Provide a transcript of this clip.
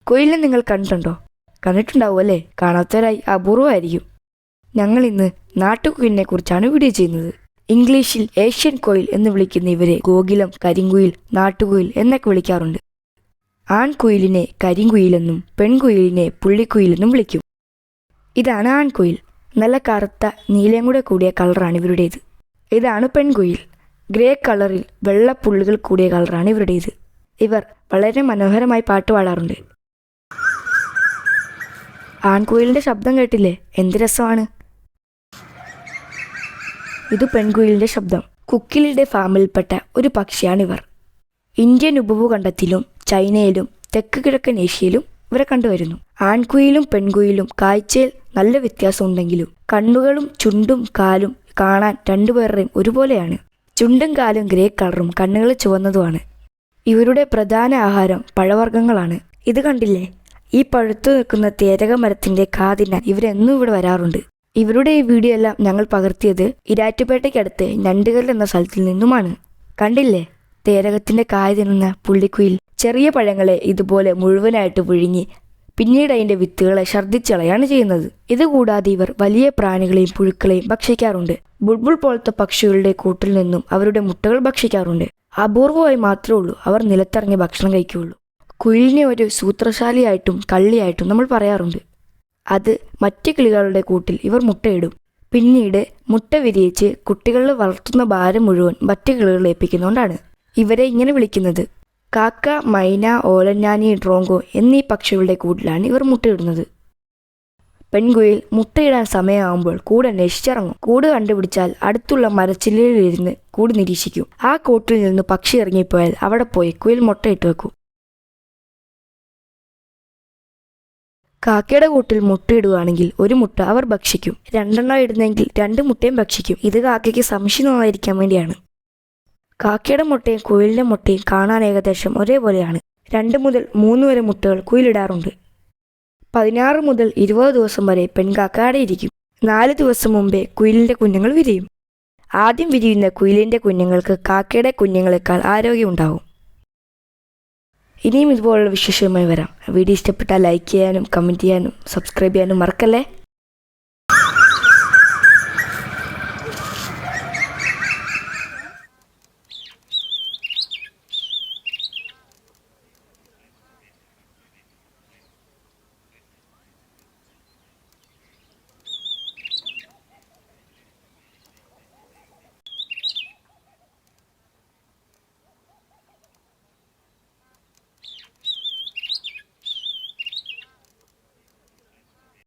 കുയിലിനെ നിങ്ങൾ കണ്ടിട്ടുണ്ടോ? കണ്ടിട്ടുണ്ടാവും അല്ലേ? കാണാത്തവരായി അപൂർവമായിരിക്കും. ഞങ്ങൾ ഇന്ന് നാട്ടുകുയിലിനെ കുറിച്ചാണ് വീഡിയോ ചെയ്യുന്നത്. ഇംഗ്ലീഷിൽ ഏഷ്യൻ കുയിൽ എന്ന് വിളിക്കുന്ന ഇവരെ ഗോകുലം, കരിങ്കുയിൽ, നാട്ടുകുയിൽ എന്നൊക്കെ വിളിക്കാറുണ്ട്. ആൺകുയിലിനെ കരിങ്കുയിലെന്നും പെൺകുയിലിനെ പുള്ളിക്കുയിലെന്നും വിളിക്കും. ഇതാണ് ആൺകുയിൽ. നല്ല കറുത്ത നീലയും കൂടെ കൂടിയ കളറാണ് ഇവരുടേത്. ഇതാണ് പെൺകുയിൽ. ഗ്രേ കളറിൽ വെള്ളപ്പുള്ളികൾ കൂടിയ കളറാണ് ഇവരുടേത്. ഇവർ വളരെ മനോഹരമായി പാട്ട് പാടാറുണ്ട്. ആൺകുയിലിൻ്റെ ശബ്ദം കേട്ടില്ലേ? എന്ത് രസമാണ്! ഇത് പെൺകുയിലിൻ്റെ ശബ്ദം. കുക്കിലിയുടെ ഫാമിൽപ്പെട്ട ഒരു പക്ഷിയാണിവർ. ഇന്ത്യൻ ഉപഭൂഖണ്ഡത്തിലും ചൈനയിലും തെക്ക് കിഴക്കൻ ഏഷ്യയിലും ഇവരെ കണ്ടുവരുന്നു. ആൺകുയിലും പെൺകുയിലും കാഴ്ചയിൽ നല്ല വ്യത്യാസമുണ്ടെങ്കിലും കണ്ണുകളും ചുണ്ടും കാലും കാണാൻ രണ്ടുപേരുടെയും ഒരുപോലെയാണ്. ചുണ്ടും കാലും ഗ്രേ കളറും കണ്ണുകൾ ചുവന്നതുമാണ്. ഇവരുടെ പ്രധാന ആഹാരം പഴവർഗ്ഗങ്ങളാണ്. ഇത് കണ്ടില്ലേ? ഈ പഴുത്തു നിൽക്കുന്ന തേരക മരത്തിന്റെ കാതിനാൽ ഇവരെന്നും ഇവിടെ വരാറുണ്ട്. ഇവരുടെ ഈ വീഡിയോ എല്ലാം ഞങ്ങൾ പകർത്തിയത് ഇരാറ്റുപേട്ടയ്ക്കടുത്ത് ഞണ്ടുകൽ എന്ന സ്ഥലത്തിൽ നിന്നുമാണ്. കണ്ടില്ലേ? തേരകത്തിന്റെ കായ് തിന്നുന്ന പുള്ളിക്കുയിൽ ചെറിയ പഴങ്ങളെ ഇതുപോലെ മുഴുവനായിട്ട് വിഴുങ്ങി പിന്നീട് അതിന്റെ വിത്തുകളെ ഛർദ്ദിച്ചളയാണ് ചെയ്യുന്നത്. ഇതുകൂടാതെ ഇവർ വലിയ പ്രാണികളെയും പുഴുക്കളെയും ഭക്ഷിക്കാറുണ്ട്. ബുൾബുൾ പോലത്തെ പക്ഷികളുടെ കൂട്ടിൽ നിന്നും അവരുടെ മുട്ടകൾ ഭക്ഷിക്കാറുണ്ട്. അപൂർവമായി മാത്രമേ ഉള്ളൂ അവർ നിലത്തിറങ്ങി ഭക്ഷണം കഴിക്കുകയുള്ളൂ. കുയിലിനെ ഒരു സൂത്രശാലിയായിട്ടും കള്ളിയായിട്ടും നമ്മൾ പറയാറുണ്ട്. അത് മറ്റ് കിളികളുടെ കൂട്ടിൽ ഇവർ മുട്ടയിടും. പിന്നീട് മുട്ട വിരിയിച്ച് കുട്ടികളെ വളർത്തുന്ന ഭാരം മുഴുവൻ മറ്റ് കിളികളെ ഏൽപ്പിക്കുന്നതുകൊണ്ടാണ് ഇവരെ ഇങ്ങനെ വിളിക്കുന്നത്. കാക്ക, മൈന, ഓലഞ്ഞാനി, ഡ്രോങ്കോ എന്നീ പക്ഷികളുടെ കൂട്ടിലാണ് ഇവർ മുട്ടയിടുന്നത്. പെൺകുയിൽ മുട്ടയിടാൻ സമയമാകുമ്പോൾ കൂട് അന്വേഷിച്ചിറങ്ങും. കൂട് കണ്ടുപിടിച്ചാൽ അടുത്തുള്ള മരച്ചില്ലയിലിരുന്ന് കൂട് നിരീക്ഷിക്കും. ആ കൂട്ടിൽ നിന്ന് പക്ഷി ഇറങ്ങിപ്പോയാൽ അവിടെ പോയി കുയിൽ മുട്ടയിട്ട് വെക്കും. കാക്കയുടെ കൂട്ടിൽ മുട്ടയിടുകയാണെങ്കിൽ ഒരു മുട്ട അവർ ഭക്ഷിക്കും. രണ്ടെണ്ണം ഇടുന്നെങ്കിൽ 2 മുട്ടയും ഭക്ഷിക്കും. ഇത് കാക്കയ്ക്ക് സംശയം തോന്നാതിരിക്കാൻ വേണ്ടിയാണ്. കാക്കയുടെ മുട്ടയും കുയിലിൻ്റെ മുട്ടയും കാണാൻ ഏകദേശം ഒരേപോലെയാണ്. 2 മുതൽ 3 വരെ മുട്ടകൾ കുയിലിടാറുണ്ട്. 16 മുതൽ 20 ദിവസം വരെ പെൺകാക്ക അടയിരിക്കും. 4 ദിവസം മുമ്പേ കുയിലിൻ്റെ കുഞ്ഞുങ്ങൾ വിരിയും. ആദ്യം വിരിയുന്ന കുയിലിൻ്റെ കുഞ്ഞുങ്ങൾക്ക് കാക്കയുടെ കുഞ്ഞുങ്ങളെക്കാൾ ആരോഗ്യം ഉണ്ടാവും. ഇനിയും ഇതുപോലുള്ള വിശേഷവുമായി വരാം. വീഡിയോ ഇഷ്ടപ്പെട്ടാൽ ലൈക്ക് ചെയ്യാനും കമൻറ്റ് ചെയ്യാനും സബ്സ്ക്രൈബ് ചെയ്യാനും മറക്കല്ലേ.